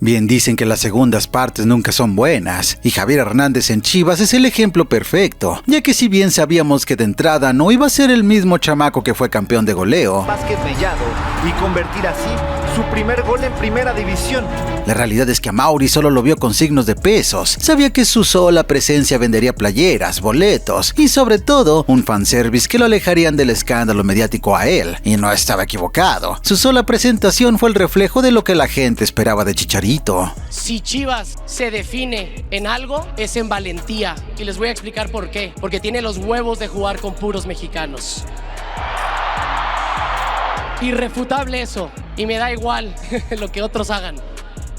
Bien dicen que las segundas partes nunca son buenas, y Javier Hernández en Chivas es el ejemplo perfecto, ya que si bien sabíamos que de entrada no iba a ser el mismo chamaco que fue campeón de goleo, Vázquez Mellado, y convertir así su primer gol en primera división. La realidad es que Amaury solo lo vio con signos de pesos. Sabía que su sola presencia vendería playeras, boletos y sobre todo un fanservice que lo alejarían del escándalo mediático a él, y no estaba equivocado. Su sola presentación fue el reflejo de lo que la gente esperaba de Chicharito. Si Chivas se define en algo, es en valentía, y les voy a explicar por qué. Porque tiene los huevos de jugar con puros mexicanos. Irrefutable eso, y me da igual lo que otros hagan.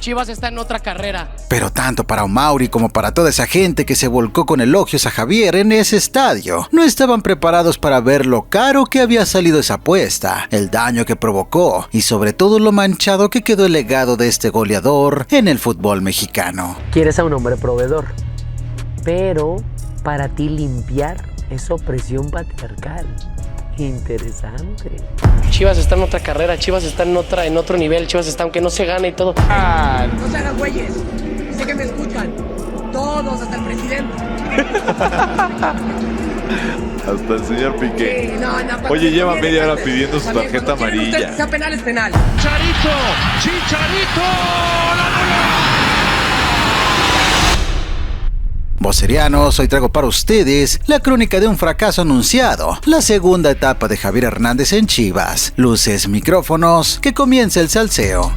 Chivas está en otra carrera. Pero tanto para Amaury como para toda esa gente que se volcó con elogios a Javier en ese estadio, no estaban preparados para ver lo caro que había salido esa apuesta, el daño que provocó y sobre todo lo manchado que quedó el legado de este goleador en el fútbol mexicano. Quieres a un hombre proveedor, pero para ti limpiar es opresión patriarcal. Interesante. Chivas está en otra carrera, Chivas está en otro nivel, Chivas está aunque no se gane y todo. No se hagan güeyes, sé que me escuchan, todos, hasta el presidente. Hasta el señor Piqué. Sí, no, oye, lleva media hora pidiendo su tarjeta amarilla. Usted, sea penal es penal. Chicharito, Chicharito. Vocerianos, hoy traigo para ustedes la crónica de un fracaso anunciado, la segunda etapa de Javier Hernández en Chivas. Luces, micrófonos, que comience el salseo.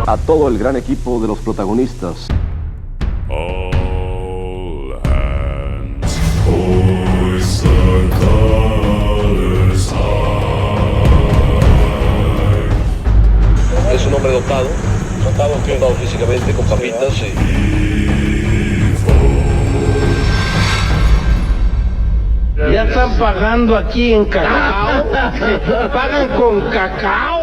A todo el gran equipo de los protagonistas. Es un hombre dotado físicamente, con papitas Ya están pagando aquí en cacao. Pagan con cacao.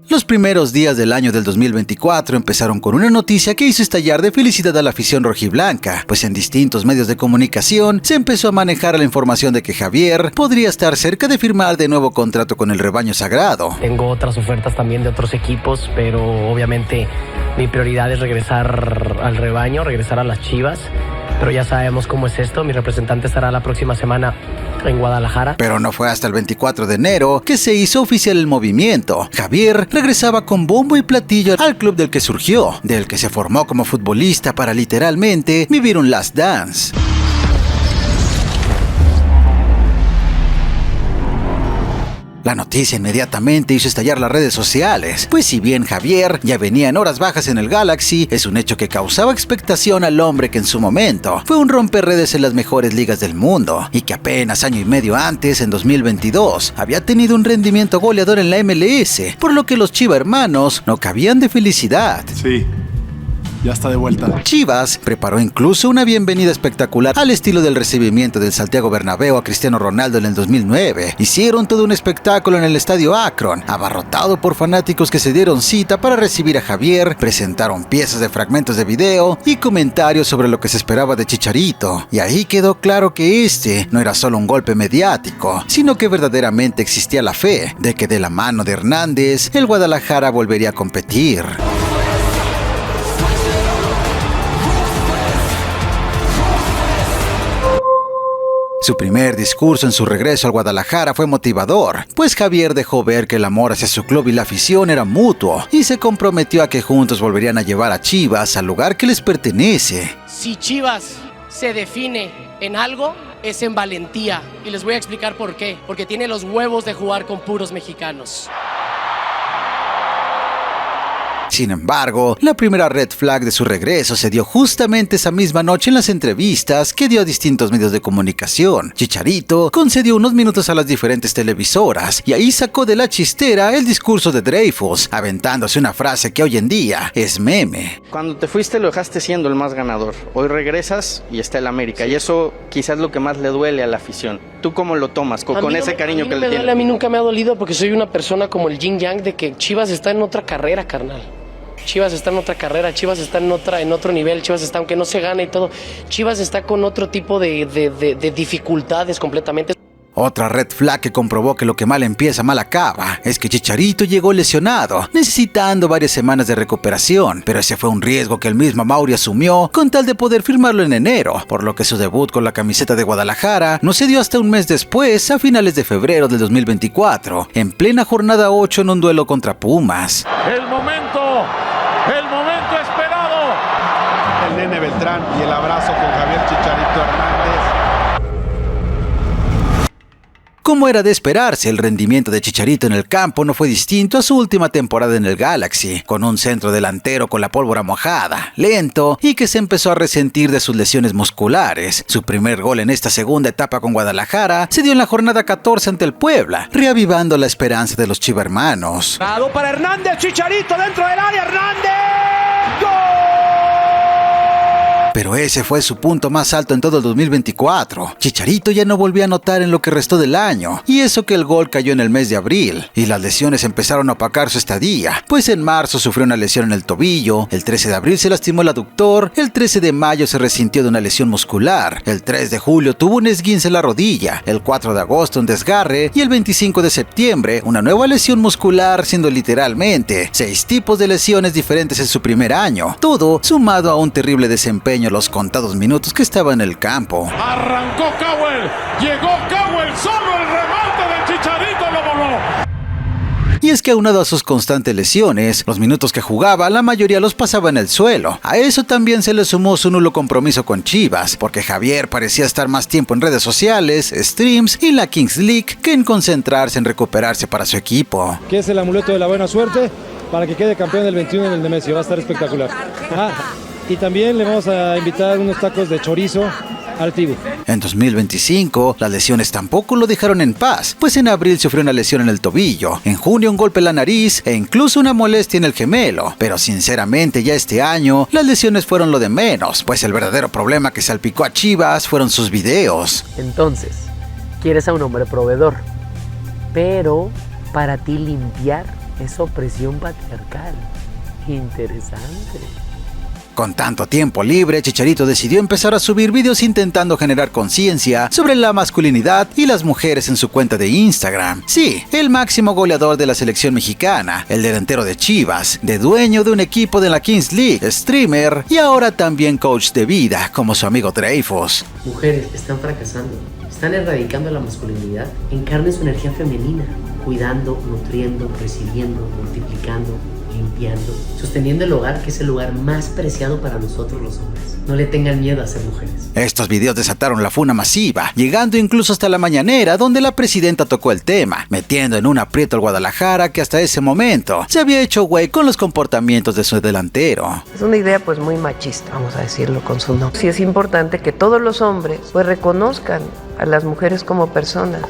Los primeros días del año del 2024 empezaron con una noticia que hizo estallar de felicidad a la afición rojiblanca, pues en distintos medios de comunicación se empezó a manejar la información de que Javier podría estar cerca de firmar de nuevo contrato con el rebaño sagrado. Tengo otras ofertas también de otros equipos, pero obviamente mi prioridad es regresar al rebaño, regresar a las Chivas. Pero ya sabemos cómo es esto, mi representante estará la próxima semana en Guadalajara. Pero no fue hasta el 24 de enero que se hizo oficial el movimiento. Javier regresaba con bombo y platillo al club del que surgió, del que se formó como futbolista para literalmente vivir un last dance. La noticia inmediatamente hizo estallar las redes sociales, pues si bien Javier ya venía en horas bajas en el Galaxy, es un hecho que causaba expectación al hombre que en su momento fue un romperredes en las mejores ligas del mundo y que apenas año y medio antes, en 2022, había tenido un rendimiento goleador en la MLS, por lo que los Chiva hermanos no cabían de felicidad. Sí. Ya está de vuelta. Chivas preparó incluso una bienvenida espectacular al estilo del recibimiento del Santiago Bernabéu a Cristiano Ronaldo en el 2009. Hicieron todo un espectáculo en el estadio Akron, abarrotado por fanáticos que se dieron cita para recibir a Javier, presentaron piezas de fragmentos de video y comentarios sobre lo que se esperaba de Chicharito. Y ahí quedó claro que este no era solo un golpe mediático, sino que verdaderamente existía la fe de que de la mano de Hernández, el Guadalajara volvería a competir. Su primer discurso en su regreso al Guadalajara fue motivador, pues Javier dejó ver que el amor hacia su club y la afición era mutuo y se comprometió a que juntos volverían a llevar a Chivas al lugar que les pertenece. Si Chivas se define en algo, es en valentía, y les voy a explicar por qué. Porque tiene los huevos de jugar con puros mexicanos. Sin embargo, la primera red flag de su regreso se dio justamente esa misma noche en las entrevistas que dio a distintos medios de comunicación. Chicharito concedió unos minutos a las diferentes televisoras y ahí sacó de la chistera el discurso de Dreyfus, aventándose una frase que hoy en día es meme. Cuando te fuiste lo dejaste siendo el más ganador. Hoy regresas y está el América, y eso quizás es lo que más le duele a la afición. ¿Tú cómo lo tomas con ese cariño que le tienes? A mí nunca me ha dolido porque soy una persona como el yin yang de que Chivas está en otra carrera, carnal. Chivas está en otra carrera, Chivas está en otro nivel, Chivas está, aunque no se gane y todo, Chivas está con otro tipo de dificultades completamente. Otra red flag que comprobó que lo que mal empieza mal acaba es que Chicharito llegó lesionado, necesitando varias semanas de recuperación, pero ese fue un riesgo que el mismo Mauri asumió con tal de poder firmarlo en enero, por lo que su debut con la camiseta de Guadalajara no se dio hasta un mes después, a finales de febrero del 2024, en plena jornada 8 en un duelo contra Pumas. El momento esperado. El Nene Beltrán y el abrazo con Javier Chicharito Hernández. Como era de esperarse, el rendimiento de Chicharito en el campo no fue distinto a su última temporada en el Galaxy, con un centro delantero con la pólvora mojada, lento y que se empezó a resentir de sus lesiones musculares. Su primer gol en esta segunda etapa con Guadalajara se dio en la jornada 14 ante el Puebla, reavivando la esperanza de los chivermanos. Para Hernández, Chicharito dentro del área, Hernández. ¡Gol! Pero ese fue su punto más alto en todo el 2024. Chicharito ya no volvió a anotar en lo que restó del año, y eso que el gol cayó en el mes de abril, y las lesiones empezaron a opacar su estadía, pues en marzo sufrió una lesión en el tobillo, el 13 de abril se lastimó el aductor, el 13 de mayo se resintió de una lesión muscular, el 3 de julio tuvo un esguince en la rodilla, el 4 de agosto un desgarre, y el 25 de septiembre una nueva lesión muscular, siendo literalmente 6 tipos de lesiones diferentes en su primer año, todo sumado a un terrible desempeño los contados minutos que estaba en el campo. Arrancó Cowell, llegó Cowell, solo el remate de Chicharito lo voló. Y es que aunado a sus constantes lesiones, los minutos que jugaba la mayoría los pasaba en el suelo. A eso también se le sumó su nulo compromiso con Chivas, porque Javier parecía estar más tiempo en redes sociales, streams y la Kings League que en concentrarse en recuperarse para su equipo. Que es el amuleto de la buena suerte para que quede campeón del 21 en el Nemesio, va a estar espectacular. Y también le vamos a invitar unos tacos de chorizo al Tibu. En 2025, las lesiones tampoco lo dejaron en paz, pues en abril sufrió una lesión en el tobillo, en junio un golpe en la nariz e incluso una molestia en el gemelo. Pero sinceramente ya este año, las lesiones fueron lo de menos, pues el verdadero problema que salpicó a Chivas fueron sus videos. Entonces, quieres a un hombre proveedor, pero para ti limpiar es opresión patriarcal. Interesante. Con tanto tiempo libre, Chicharito decidió empezar a subir videos intentando generar conciencia sobre la masculinidad y las mujeres en su cuenta de Instagram. Sí, el máximo goleador de la selección mexicana, el delantero de Chivas, de dueño de un equipo de la Kings League, streamer y ahora también coach de vida, como su amigo Dreyfus. Mujeres están fracasando, están erradicando la masculinidad, encarnen su energía femenina, cuidando, nutriendo, recibiendo, multiplicando, limpiando, sosteniendo el hogar, que es el lugar más preciado para nosotros los hombres. No le tengan miedo a ser mujeres. Estos videos desataron la funa masiva, llegando incluso hasta la mañanera, donde la presidenta tocó el tema, metiendo en un aprieto al Guadalajara que hasta ese momento se había hecho güey con los comportamientos de su delantero. Es una idea pues muy machista, vamos a decirlo con su nombre. Sí es importante que todos los hombres pues reconozcan a las mujeres como personas.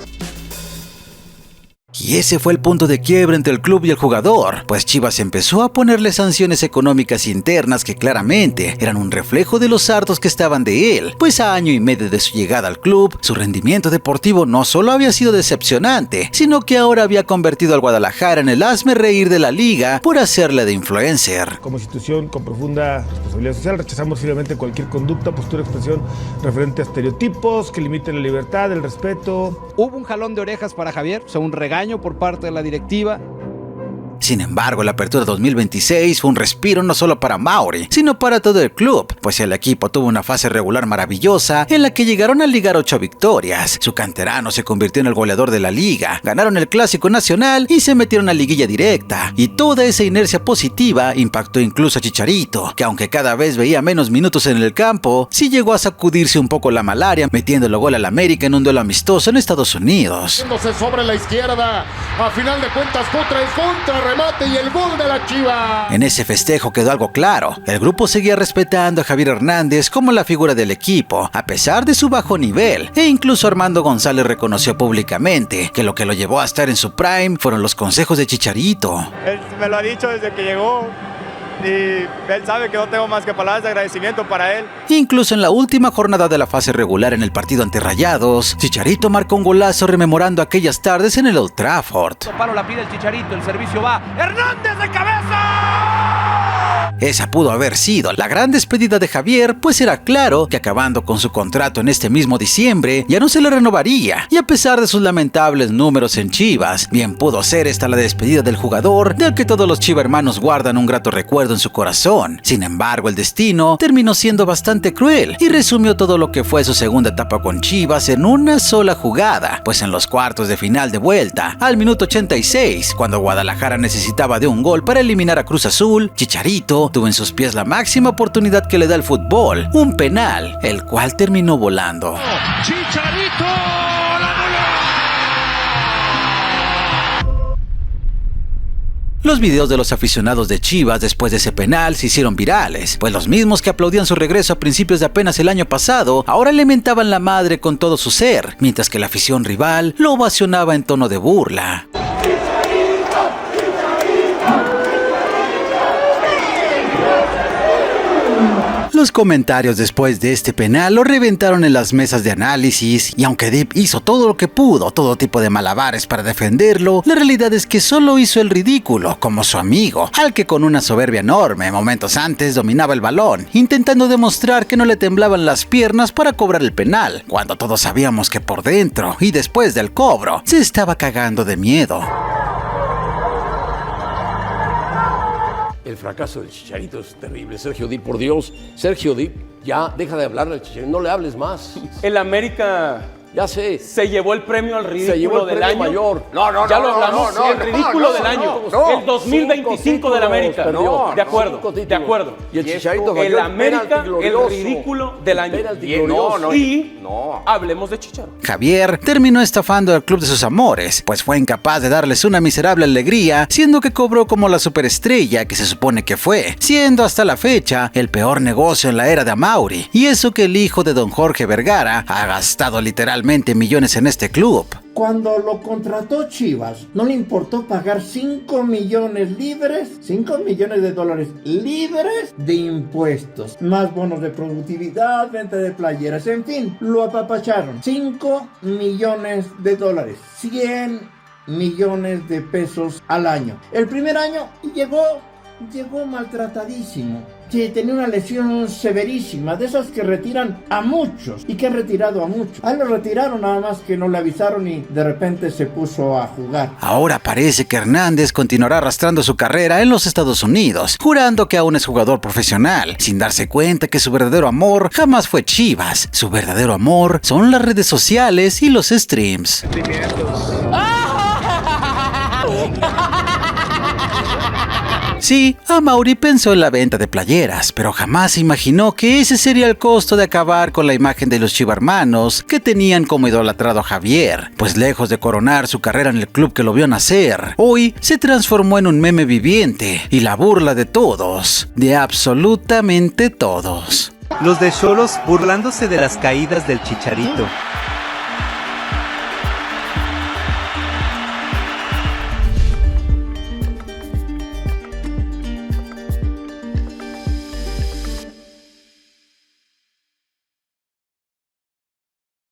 Y ese fue el punto de quiebre entre el club y el jugador, pues Chivas empezó a ponerle sanciones económicas internas que claramente eran un reflejo de los hartos que estaban de él, pues a año y medio de su llegada al club, su rendimiento deportivo no solo había sido decepcionante, sino que ahora había convertido al Guadalajara en el hazme reír de la liga por hacerle de influencer. Como institución con profunda responsabilidad social, rechazamos firmemente cualquier conducta, postura, expresión referente a estereotipos que limiten la libertad, el respeto. Hubo un jalón de orejas para Javier, o sea, un regaño por parte de la directiva. Sin embargo, la apertura 2026 fue un respiro no solo para Mauri, sino para todo el club, pues el equipo tuvo una fase regular maravillosa en la que llegaron a ligar 8 victorias. Su canterano se convirtió en el goleador de la liga, ganaron el Clásico Nacional y se metieron a liguilla directa. Y toda esa inercia positiva impactó incluso a Chicharito, que aunque cada vez veía menos minutos en el campo, sí llegó a sacudirse un poco la malaria, metiéndolo gol al América en un duelo amistoso en Estados Unidos. Sobre la izquierda, a final de cuentas, contra remate y el gol de la Chiva. En ese festejo quedó algo claro. El grupo seguía respetando a Javier Hernández como la figura del equipo, a pesar de su bajo nivel, e incluso Armando González reconoció públicamente que lo llevó a estar en su prime fueron los consejos de Chicharito. Él me lo ha dicho desde que llegó. Y él sabe que no tengo más que palabras de agradecimiento para él. Incluso en la última jornada de la fase regular en el partido ante Rayados, Chicharito marcó un golazo rememorando aquellas tardes en el Old Trafford. Palo la pide el Chicharito, el servicio va. ¡Hernández de cabeza! Esa pudo haber sido la gran despedida de Javier, pues era claro que acabando con su contrato en este mismo diciembre, ya no se le renovaría. Y a pesar de sus lamentables números en Chivas, bien pudo ser esta la despedida del jugador, del que todos los Chiva hermanos guardan un grato recuerdo en su corazón. Sin embargo, el destino terminó siendo bastante cruel y resumió todo lo que fue su segunda etapa con Chivas en una sola jugada, pues en los cuartos de final de vuelta, al minuto 86, cuando Guadalajara necesitaba de un gol para eliminar a Cruz Azul, Chicharito tuvo en sus pies la máxima oportunidad que le da el fútbol, un penal, el cual terminó volando. ¡Chicharito! Los videos de los aficionados de Chivas después de ese penal se hicieron virales, pues los mismos que aplaudían su regreso a principios de apenas el año pasado, ahora le mentaban la madre con todo su ser, mientras que la afición rival lo ovacionaba en tono de burla. Los comentarios después de este penal lo reventaron en las mesas de análisis, y aunque Deep hizo todo lo que pudo, todo tipo de malabares para defenderlo, la realidad es que solo hizo el ridículo, como su amigo, al que con una soberbia enorme momentos antes dominaba el balón, intentando demostrar que no le temblaban las piernas para cobrar el penal, cuando todos sabíamos que por dentro y después del cobro se estaba cagando de miedo. El fracaso del Chicharito es terrible. Sergio Dip, por Dios. Sergio Dip, ya deja de hablarle al Chicharito. No le hables más. El América... Ya sé. Se llevó el premio al ridículo Se llevó el del premio año. Mayor. Ya lo hablamos. El ridículo del año. El 2025 del América. De acuerdo. Y el Chicharito falló el América, el ridículo del año. Y hablemos de Chicharito. Javier terminó estafando al club de sus amores, pues fue incapaz de darles una miserable alegría, siendo que cobró como la superestrella que se supone que fue, siendo hasta la fecha el peor negocio en la era de Amaury. Y eso que el hijo de don Jorge Vergara ha gastado literalmente millones en este club. Cuando lo contrató Chivas, no le importó pagar 5 millones libres, 5 millones de dólares libres de impuestos, más bonos de productividad, venta de playeras, en fin, lo apapacharon. 5 millones de dólares, 100 millones de pesos al año. El primer año llegó maltratadísimo. Sí, tenía una lesión severísima, de esas que retiran a muchos y que han retirado a muchos. A él lo retiraron, nada más que no le avisaron y de repente se puso a jugar. Ahora parece que Hernández continuará arrastrando su carrera en los Estados Unidos, jurando que aún es jugador profesional, sin darse cuenta que su verdadero amor jamás fue Chivas. Su verdadero amor son las redes sociales y los streams. Sí, Amaury pensó en la venta de playeras, pero jamás imaginó que ese sería el costo de acabar con la imagen de los chivarmanos que tenían como idolatrado a Javier, pues lejos de coronar su carrera en el club que lo vio nacer, hoy se transformó en un meme viviente y la burla de todos, de absolutamente todos. Los de Xolos burlándose de las caídas del Chicharito.